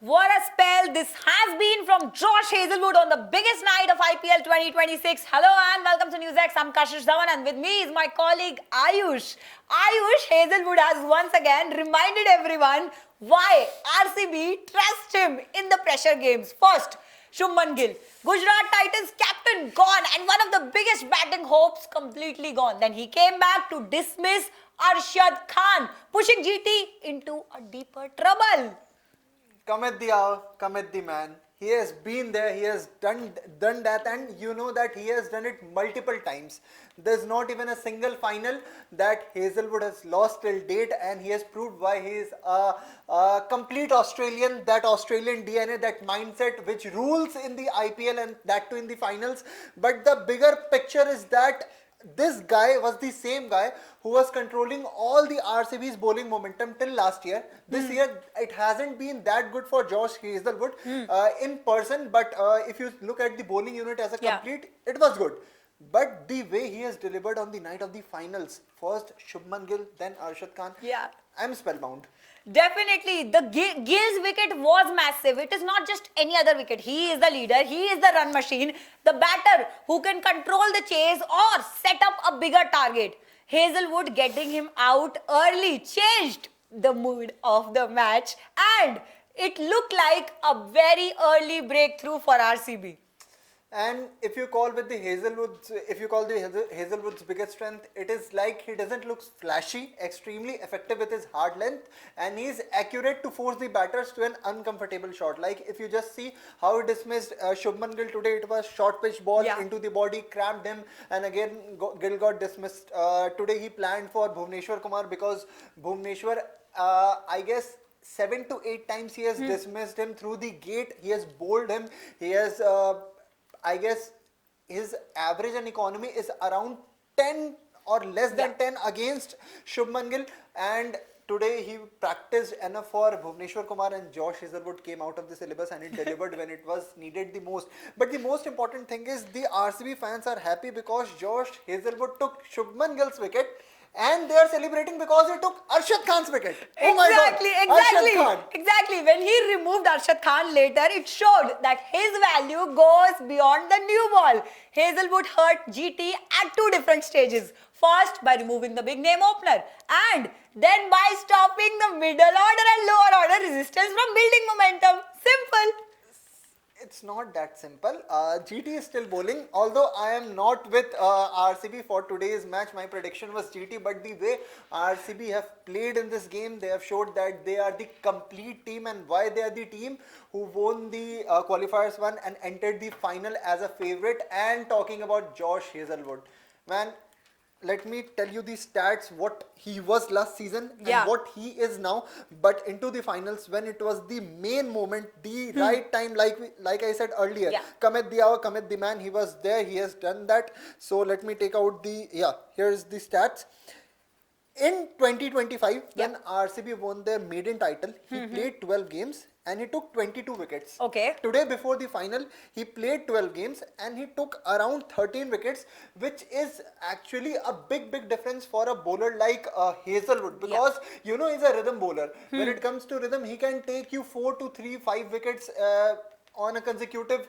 What a spell this has been from Josh Hazelwood on the biggest night of IPL 2026. Hello and welcome to NewsX. I'm Kashish Dhawan and with me is my colleague Ayush. Ayush Hazelwood has once again reminded everyone why RCB trusts him in the pressure games. First, Shubman Gill, Gujarat Titans captain, gone, and one of the biggest batting hopes completely gone. Then he came back to dismiss Arshad Khan, pushing GT into a deeper trouble. Come at the hour, come at the man. He has been there, he has done that, and you know that he has done it multiple times. There's not even a single final that Hazelwood has lost till date, and he has proved why he is a complete Australian, that Australian DNA, that mindset which rules in the IPL and that too in the finals. But the bigger picture is that this guy was the same guy who was controlling all the RCB's bowling momentum till last year. This year, it hasn't been that good for Josh Hazelwood in person, but if you look at the bowling unit as a complete, it was good. But the way he has delivered on the night of the finals, first Shubman Gill, then Arshad Khan, I'm spellbound. Definitely, the Gill's wicket was massive. It is not just any other wicket. He is the leader. He is the run machine. The batter who can control the chase or set up a bigger target. Hazelwood getting him out early changed the mood of the match, and it looked like a very early breakthrough for RCB. And if you call with the Hazelwood's, if you call the Hazelwood's biggest strength, it is like he doesn't look flashy, extremely effective with his hard length, and he's accurate to force the batters to an uncomfortable shot. Like if you just see how he dismissed Shubman Gill today, it was short pitch ball into the body, cramped him, and again Gill got dismissed. Today he planned for Bhuvneshwar Kumar because Bhuvneshwar, I guess, 7 to 8 times he has dismissed him through the gate. He has bowled him. He has. I guess his average and economy is around 10 or less than 10 against Shubman Gill, and today he practiced enough for Bhuvneshwar Kumar, and Josh Hazelwood came out of the syllabus and he delivered when it was needed the most. But the most important thing is the RCB fans are happy because Josh Hazelwood took Shubman Gill's wicket, and they are celebrating because he took Arshad Khan's wicket. Oh my God! Arshad Khan. Exactly. When he removed Arshad Khan later, it showed that his value goes beyond the new ball. Hazelwood hurt GT at 2 different stages. First, by removing the big name opener, and then by stopping the middle order and lower order resistance from building momentum. Simple. It's not that simple. GT is still bowling. Although I am not with RCB for today's match, my prediction was GT. But the way RCB have played in this game, they have showed that they are the complete team, and why they are the team who won the qualifiers one and entered the final as a favorite. And talking about Josh Hazelwood, man, let me tell you the stats, what he was last season and what he is now. But into the finals, when it was the main moment, the right time, like I said earlier, come at the hour, come at the man, he was there, he has done that. So let me take out the, here's the stats. In 2025, when RCB won their maiden title, he played 12 games and he took 22 wickets. Okay. Today, before the final, he played 12 games and he took around 13 wickets, which is actually a big difference for a bowler like Hazelwood, because you know he's a rhythm bowler. When it comes to rhythm, he can take you 4 to 3, 5 wickets on a consecutive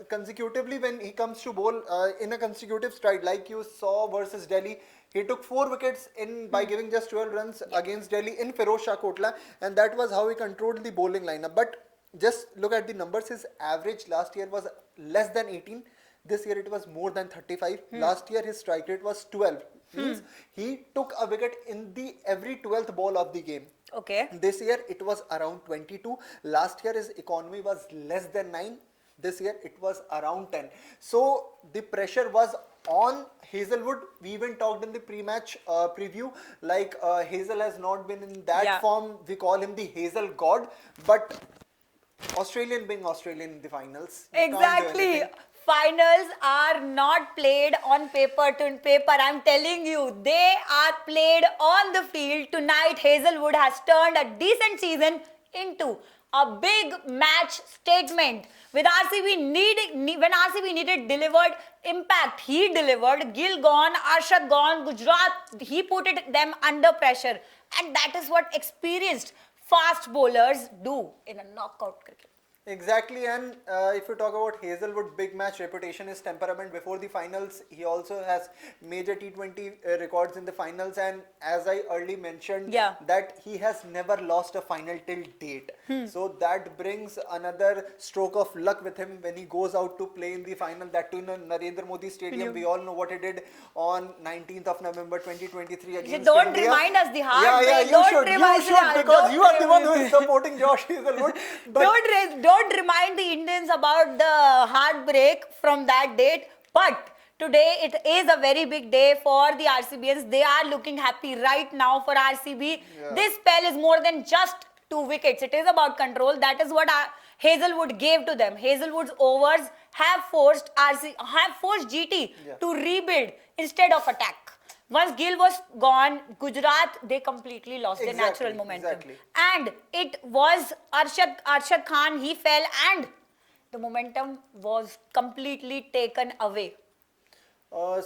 consecutively when he comes to bowl in a consecutive stride, like you saw versus Delhi. He took 4 wickets in by giving just 12 runs against Delhi in Feroz Shah Kotla, and that was how he controlled the bowling lineup. But just look at the numbers. His average last year was less than 18. This year it was more than 35. Last year his strike rate was 12. Means he took a wicket in the every 12th ball of the game. Okay. This year it was around 22. Last year his economy was less than 9. This year it was around 10. So the pressure was on Hazelwood. We even talked in the pre-match preview, like Hazel has not been in that form. We call him the Hazel God, but Australian being Australian in the finals. Exactly. Finals are not played on paper to paper. I'm telling you, they are played on the field. Tonight, Hazelwood has turned a decent season into a big match statement. With when RCB needed delivered impact, he delivered. Gill gone, Arshad gone, Gujarat, he put them under pressure. And that is what experienced fast bowlers do in a knockout cricket. Exactly, and if you talk about Hazelwood, big match reputation is temperament. Before the finals, he also has major T20 records in the finals, and as I early mentioned, Yeah. that he has never lost a final till date. So that brings another stroke of luck with him when he goes out to play in the final. That too in a Narendra Modi Stadium. We all know what he did on 19th of November 2023 against Don't India. remind us the heartbreak. Yeah, you Don't should. remind You should us. because Don't you are the one who remind is supporting Josh Hazelwood. But don't remind the Indians about the heartbreak from that date. But today it is a very big day for the RCBs. They are looking happy right now for RCB. Yeah. This spell is more than just 2 wickets. It is about control. That is what Hazelwood gave to them. Hazelwood's overs have forced GT Yeah. to rebuild instead of attack. Once Gill was gone, Gujarat, they completely lost their natural momentum. Exactly. And it was Arshad Khan, he fell and the momentum was completely taken away.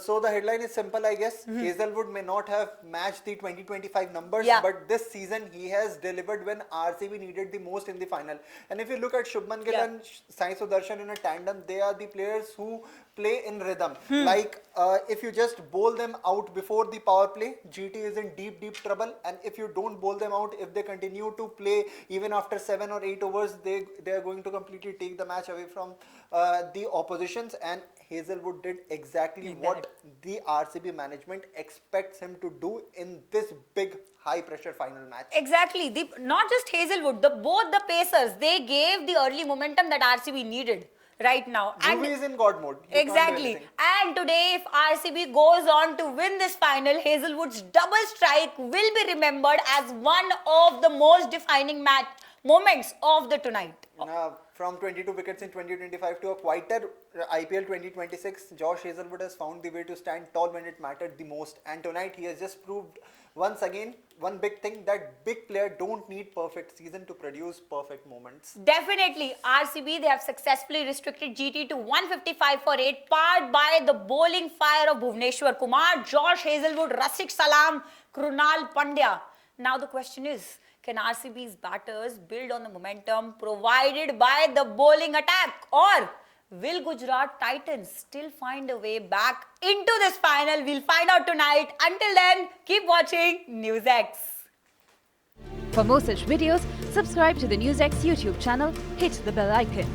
So the headline is simple, I guess. Hazelwood may not have matched the 2025 numbers, Yeah. but this season he has delivered when RCB needed the most in the final. And if you look at Shubman Gill Yeah. and Sai Sudarshan in a tandem, they are the players who play in rhythm. Like if you just bowl them out before the power play, GT is in deep trouble. And if you don't bowl them out, if they continue to play even after 7 or 8 overs, they are going to completely take the match away from the oppositions. And Hazelwood did exactly what the RCB management expects him to do in this big high pressure final match. Exactly. Not just Hazelwood, both the Pacers, they gave the early momentum that RCB needed right now. Dhruvi is in God mode. He can't do Exactly. anything. And today, if RCB goes on to win this final, Hazelwood's double strike will be remembered as one of the most defining moments of the tonight. From 22 wickets in 2025 to a quieter IPL 2026, Josh Hazelwood has found the way to stand tall when it mattered the most. And tonight he has just proved once again one big thing, that big player don't need perfect season to produce perfect moments. Definitely, RCB, they have successfully restricted GT to 155 for 8, powered by the bowling fire of Bhuvneshwar Kumar, Josh Hazelwood, Rafiq Salam, Krunal Pandya. Now the question is, can RCB's batters build on the momentum provided by the bowling attack, or will Gujarat Titans still find a way back into this final? We'll find out tonight. Until then, keep watching NewsX. For more such videos, subscribe to the NewsX YouTube channel, hit the bell icon.